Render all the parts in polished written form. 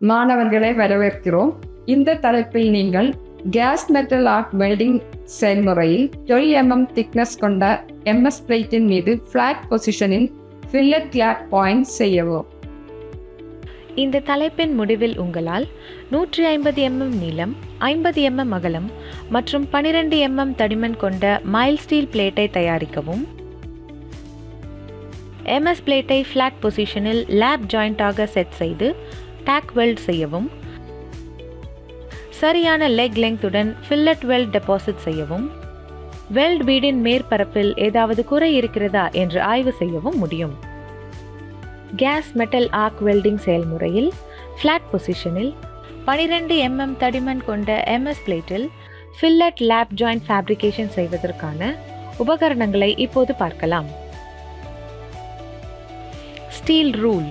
மாணவர்களை வரவேற்கிறோம். இந்த தலைப்பில் நீங்கள் கேஸ் மெட்டல் ஆர்க் வெல்டிங் செயல்முறையில் 12 mm திக்னஸ் கொண்ட MS பிளேட்டின் மீது ஃபிளாட் பொசிஷனில் ஃபில்லட் லேப் பாயிண்ட் செய்யவும். இந்த தலைப்பின் முடிவில் உங்களால் 150 mm நீளம், 50 mm அகலம் மற்றும் 12 mm தடிமன் கொண்ட மைல் ஸ்டீல் பிளேட்டை தயாரிக்கவும், MS பிளேட்டை ஃபிளாட் பொசிஷனில் லேப் ஜாயிண்டாக செட் செய்து டேக் வெல்ட் செய்யவும், சரியான லெக் லெங்த்துடன் ஃபில்லட் வெல்ட் டெபாசிட் செய்யவும், வெல்ட் பீடின் மேற்பரப்பில் ஏதாவது குறை இருக்கிறதா என்று ஆய்வு செய்யவும் முடியும். கேஸ் மெட்டல் ஆர்க் வெல்டிங் செயல்முறையில் ஃபிளாட் பொசிஷனில் 12 mm தடிமன் கொண்ட MS பிளேட்டில் ஃபில்லட் லேப் ஜாயிண்ட் ஃபேப்ரிகேஷன் செய்வதற்கான உபகரணங்களை இப்போது பார்க்கலாம். Steel rule,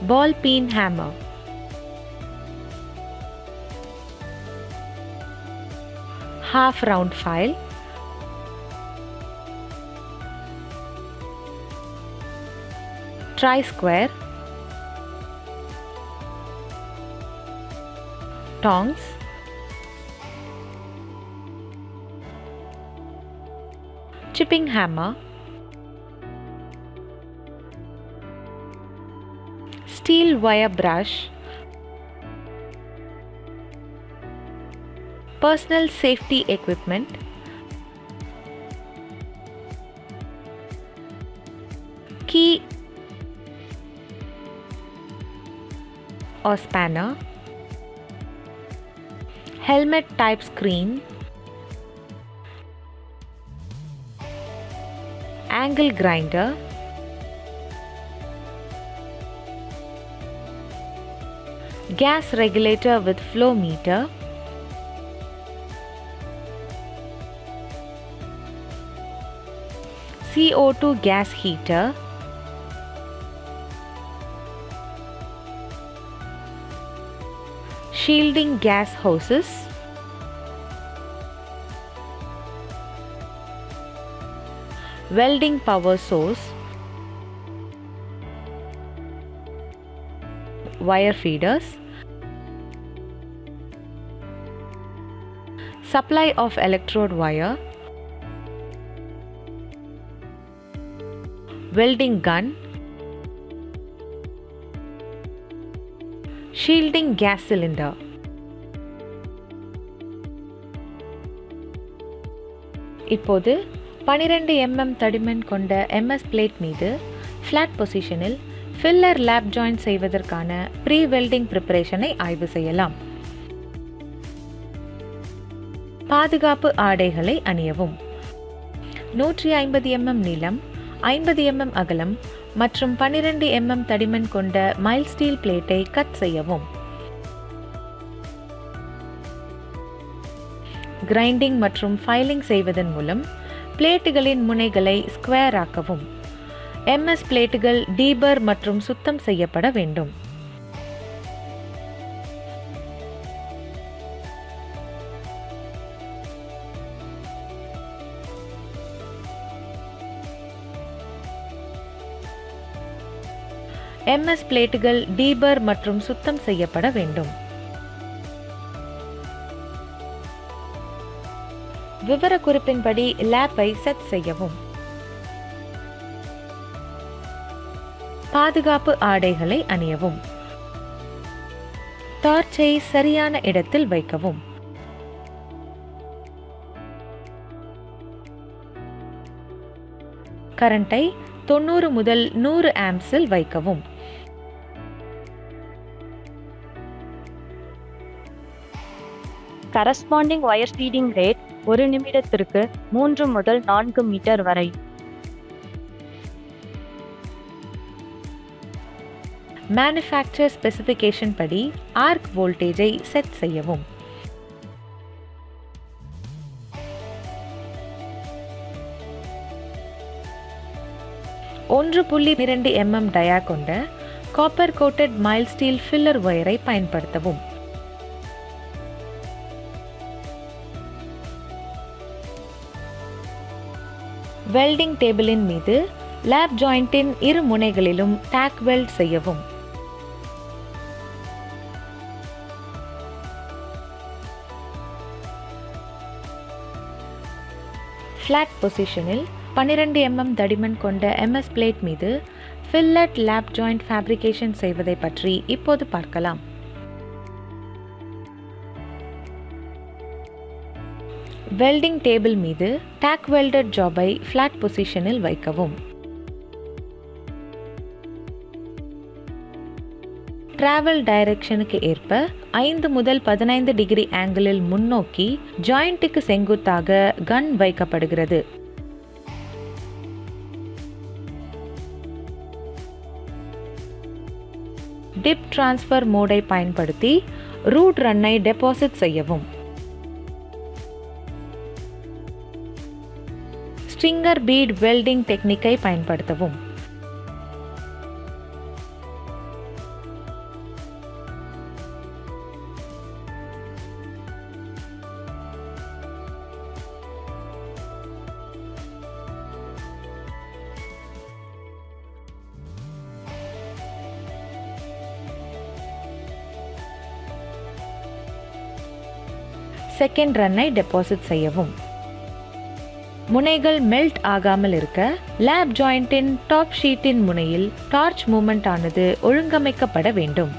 ball peen hammer, half round file, tri-square, tongs, chipping hammer, steel wire brush, personal safety equipment, key or spanner, helmet type screen, angle grinder, gas regulator with flow meter, CO2 gas heater, shielding gas hoses, welding power source, wire feeders, supply of electrode wire, welding gun, shielding gas cylinder. இப்போது 12 mm தடிமன் கொண்ட MS plate மீது flat பொசிஷனில் filler lab joint செய்வதற்கான pre welding ப்ரிப்பரேஷனை ஆய்வு செய்யலாம். பாதுகாப்பு ஆடைகளை அணியவும். 150 mm நீளம், 50 mm அகலம் மற்றும் 12 mm தடிமன் கொண்ட மைல் ஸ்டீல் பிளேட்டை கட் செய்யவும். கிரைண்டிங் மற்றும் ஃபைலிங் செய்வதன் மூலம் பிளேட்டுகளின் முனைகளை ஸ்கொயர் ஆக்கவும். MS பிளேட்டுகள் டீபர் மற்றும் சுத்தம் செய்யப்பட வேண்டும். MS பிளேட்டுகள் டீபர் மற்றும் சுத்தம் செய்யப்பட வேண்டும். விவரக்குறிப்பின்படி லேப்பை செட் செய்யவும். பாதுகாப்பு ஆடைகளை அணியவும். டார்ச்சை சரியான இடத்தில் வைக்கவும். கரண்டை 90 முதல் 100 ஆம்ப்ஸில் வைக்கவும். கரஸ்பாண்டிங் வயர் ஃபீடிங் ரேட் 1 நிமிடத்திற்கு 3 முதல் 4 மீட்டர் வரை. மேனுஃபேக்சர் ஸ்பெசிஃபிகேஷன் படி ஆர்க் வோல்டேஜை செட் செய்யவும். .2 mm டயா கொண்ட copper coated mild steel filler ஒயரை பயன்படுத்தவும். வெல்டிங் டேபிளின் மீது லேப் ஜாயிண்டின் இரு முனைகளிலும் டேக் வெல்ட் செய்யவும். ஃப்ளாட் பொசிஷனில் 12 mm தடிமன் கொண்ட MS பிளேட் மீது Fillet Lap Joint ஃபேப்ரிகேஷன் செய்வதை பற்றி இப்போது பார்க்கலாம். வெல்டிங் டேபிள் மீது டேக் வெல்டட் ஜாபை ஃப்ளாட் பொசிஷனில் வைக்கவும். டிராவல் டைரக்ஷனுக்கு ஏற்ப 5 முதல் 15 டிகிரி ஆங்கிளில் முன்னோக்கி ஜாயிண்ட்டுக்கு செங்குத்தாக கன் வைக்கப்படுகிறது. டிப் டிரான்ஸ்ஃபர் மோடை பயன்படுத்தி ரூட் ரன்னை டெபாசிட் செய்யவும். ஸ்ட்ரிங்கர் பீட் வெல்டிங் டெக்னிக்கை பயன்படுத்தவும். செகண்ட் ரன்னை டெபாசிட் செய்யவும். முனைகள் மெல்ட் ஆகாமல் இருக்க லேப் ஜாயிண்டின் டாப் ஷீட்டின் முனையில் டார்ச் மூமெண்ட் ஆனது ஒழுங்கமைக்கப்பட வேண்டும்.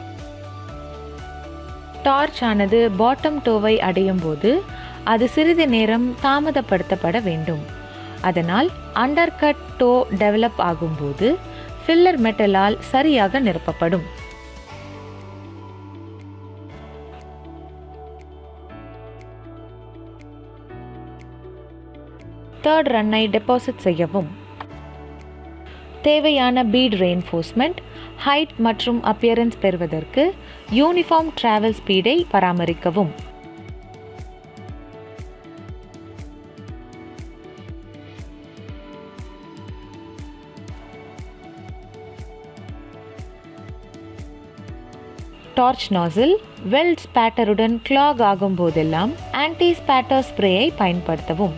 டார்ச் ஆனது பாட்டம் டோவை அடையும் போது அது சிறிது நேரம் தாமதப்படுத்தப்பட வேண்டும். அதனால் அண்டர்கட் டோ டெவலப் ஆகும்போது ஃபில்லர் மெட்டலால் சரியாக நிரப்பப்படும். தேர்ட் ரன்னை டெபாசிட் செய்யவும். தேவையான பீட் ரெயின்ஃபோர்ஸ்மெண்ட், ஹைட் மற்றும் அப்பியரன்ஸ் பெறுவதற்கு யூனிஃபார்ம் டிராவல் ஸ்பீடை பராமரிக்கவும். டார்ச் நாசில் வெல்ட் ஸ்பேட்டருடன் கிளாக் ஆகும் போதெல்லாம் ஆன்டி ஸ்பேட்டர் ஸ்ப்ரேயை பயன்படுத்தவும்.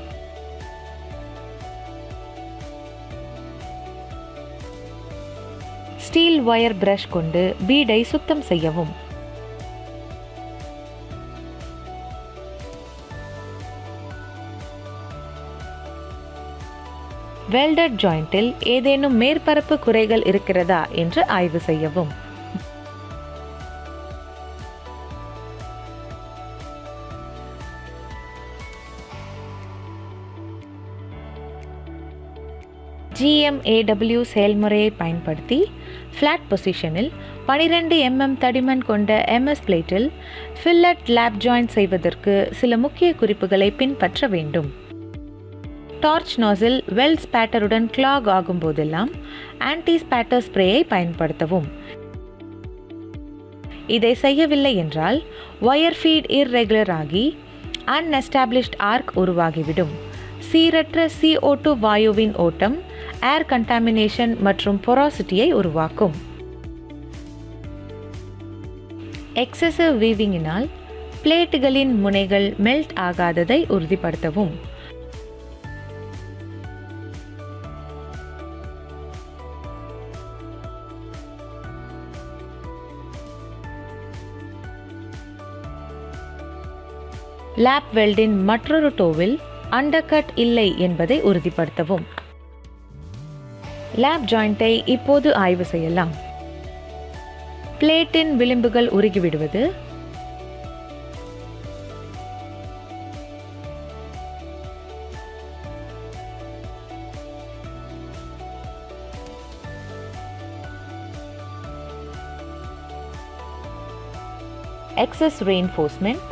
ஸ்டீல் ஒயர் பிரஷ் கொண்டு பீடை சுத்தம் செய்யவும். வெல்டட் ஜாயிண்டில் ஏதேனும் மேற்பரப்பு குறைகள் இருக்கிறதா என்று ஆய்வு செய்யவும். GMAW செயல்முறையை பயன்படுத்தி ஃப்ளாட் பொசிஷனில் 12 mm தடிமன் கொண்ட MS பிளேட்டில் ஃபில்லட் லேப் ஜாயிண்ட் செய்வதற்கு சில முக்கிய குறிப்புகளை பின்பற்ற வேண்டும். டார்ச் நாசில் வெல்ட் ஸ்பேட்டருடன் கிளாக் ஆகும் போதெல்லாம் ஆன்டி ஸ்பேட்டர் ஸ்ப்ரேயை பயன்படுத்தவும். இதை செய்யவில்லை என்றால் ஒயர் ஃபீட் இர்ரெகுலர் ஆகி அன்எஸ்டாப்ளிஷ்ட் ஆர்க் உருவாகிவிடும். சீரற்ற CO2 வாயுவின் ஓட்டம் ஏர் கண்டாமினேஷன் மற்றும் பொராசிட்டியை உருவாக்கும். எக்ஸசிவ் வீவிங்கினால் பிளேட்டுகளின் முனைகள் மெல்ட் ஆகாததை உறுதிப்படுத்தவும். லேப் வெல்டின் மற்றொரு டோவில் அண்டர்கட் இல்லை என்பதை உறுதிப்படுத்தவும். லேப் ஜாயிண்டை இப்போது ஆய்வு செய்யலாம். பிளேட்டின் விளிம்புகள் உருகிவிடுவது, excess reinforcement,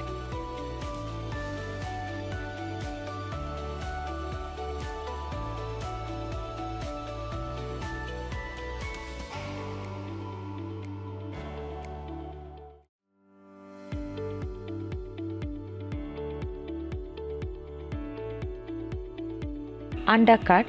undercut,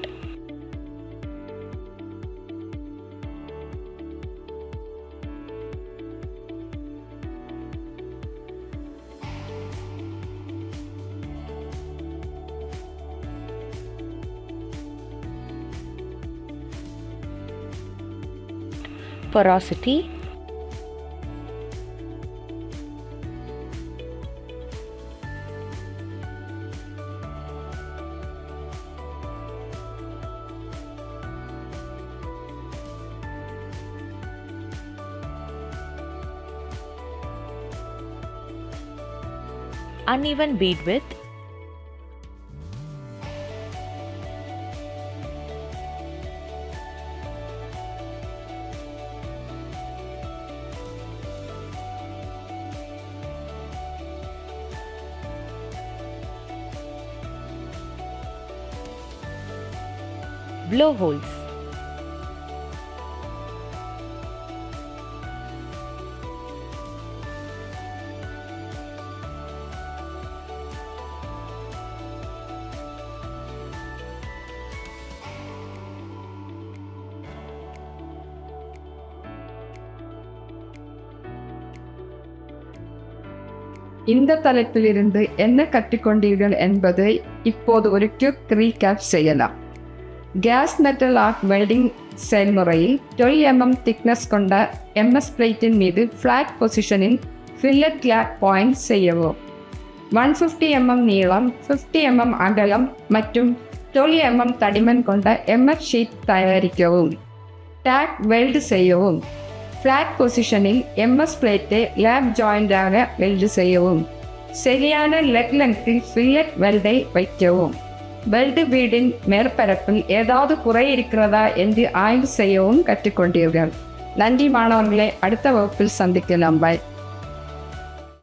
porosity, uneven bead width, blowholes. இந்த தலைப்பிலிருந்து என்ன கற்றுக்கொண்டீர்கள் என்பதை இப்போது ஒரு குயிக் ரீகேப் செய்யலாம். கேஸ் மெட்டல் ஆர்க் வெல்டிங் செயல்முறையில் 12 mm திக்னஸ் கொண்ட எம்எஸ் பிளேட்டின் மீது ஃப்ளாட் பொசிஷனில் ஃபில்லட் லேப் பாயிண்ட் செய்யவும். 150 mm நீளம், 50 mm அகலம் மற்றும் 12 mm தடிமன் கொண்ட எம்எஸ் ஷீட் தயாரிக்கவும். டேக் வெல்டு செய்யவும். ஃப்ளாட் பொசிஷனில் எம்எஸ் பிளேட்டை லேப் ஜாயிண்டாக வெல்டு செய்யவும். சரியான லெக் லென்த்தில் ஃபில்லட் வெல்டை வைக்கவும். வெல்டு பீடின் மேற்பரப்பில் ஏதாவது குறை இருக்கிறதா என்று ஆய்வு செய்யவும் கற்றுக்கொண்டீர்கள். நன்றி மாணவர்களே, அடுத்த வகுப்பில் சந்திக்கலாம். பாய்.